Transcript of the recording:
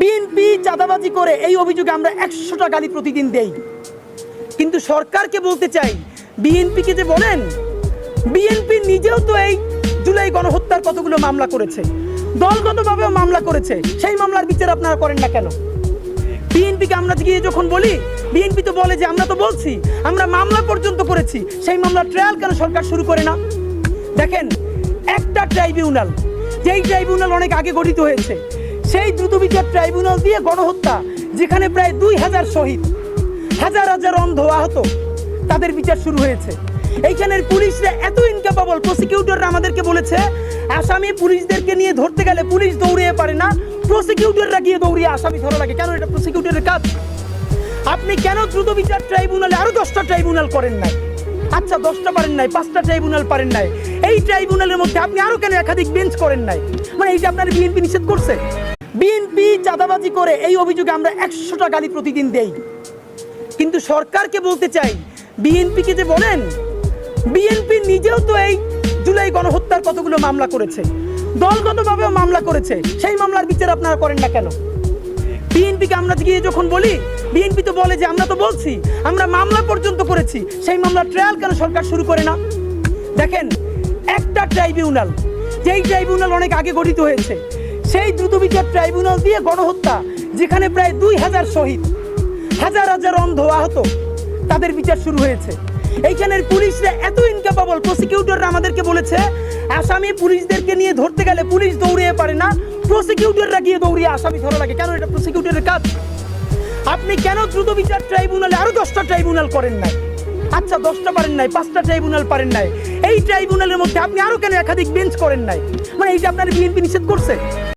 BNP চাঁদাবাজি করে এই অভিযোগে আমরা 100টা গালি প্রতিদিন দেই, কিন্তু সরকারকে বলতে চাই, বিএনপিকে যে বলেন, বিএনপি নিজেও তো এই জুলাই গণহত্যার কতগুলো মামলা করেছে, দলগতভাবেও মামলা করেছে, সেই মামলার বিচার আপনারা করেন না কেন? বিএনপিকে আমরা গিয়ে যখন বলি, বিএনপি তো বলে যে আমরা তো বলছি, আমরা মামলা পর্যন্ত করেছি, সেই মামলার ট্রায়াল কেন সরকার শুরু করে না? দেখেন, একটা ট্রাইব্যুনাল, যেই ট্রাইব্যুনাল অনেক আগে গঠিত হয়েছে, সেই দ্রুত বিচার ট্রাইব্যুনাল দিয়ে গণহত্যা, যেখানে প্রায় 2000 শহীদ, হাজার হাজার অন্ধ আহত, তাদের বিচার শুরু হয়েছে। এইখানের পুলিশরা এত ইনক্যাপাবল, প্রসিকিউটররা আমাদেরকে বলেছে আসামি পুলিশদেরকে নিয়ে ধরতে গেলে পুলিশ দৌড়িয়ে পারে না, প্রসিকিউটররা গিয়ে দৌড়িয়ে আসামি ধরা লাগে। কেন? এটা প্রসিকিউটরের কাজ। আপনি কেন দ্রুত বিচার ট্রাইব্যুনালে আরো 10টা ট্রাইব্যুনাল করেন নাই? আচ্ছা, 10টা পারেন নাই, 5টা ট্রাইব্যুনাল পারেন নাই, এই ট্রাইব্যুনালের মধ্যে আপনি আরো কেন একাধিক বেঞ্চ করেন নাই? মানে এইটা আপনার বিএনপি নিষেধ করছে? বিএনপি চাঁদাবাজি করে এই অভিযোগে আমরা 100টা গালি প্রতিদিন দেই, কিন্তু সরকারকে বলতে চাই, বিএনপিকে যে বলেন, বিএনপি নিজেও তো এই জুলাই গণহত্যার কতগুলো মামলা করেছে, দলগতভাবেও মামলা করেছে, সেই মামলার বিচার আপনারা করেন না কেন? বিএনপিকে আমরা গিয়ে যখন বলি, বিএনপি তো বলে যে আমরা তো বলছি, আমরা মামলা পর্যন্ত করেছি, সেই মামলার ট্রায়াল কেন সরকার শুরু করে না? দেখেন, একটা ট্রাইব্যুনাল, যেই ট্রাইব্যুনাল অনেক আগে গঠিত হয়েছে, সেই দ্রুত বিচার ট্রাইব্যুনাল দিয়ে গণহত্যা, যেখানে প্রায় 2000 শহীদ, হাজার হাজার অন্ধ আহত, তাদের বিচার শুরু হয়েছে। এইখানের পুলিশরা এত ইনক্যাপাবল, প্রসিকিউটররা আমাদেরকে বলেছে আসামি পুলিশদেরকে নিয়ে ধরতে গেলে পুলিশ দৌড়িয়ে পারে না, প্রসিকিউটররা গিয়ে দৌড়িয়ে আসামি ধরা লাগে। কেন? এটা প্রসিকিউটরের কাজ। আপনি কেন দ্রুত বিচার ট্রাইব্যুনালে আরো 10টা ট্রাইব্যুনাল করেন নাই? আচ্ছা, 10টা পারেন নাই, 5টা ট্রাইব্যুনাল পারেন নাই, এই ট্রাইব্যুনালের মধ্যে আপনি আরো কেন একাধিক বেঞ্চ করেন নাই? মানে এইটা আপনার বিএনপি নিষেধ করছে?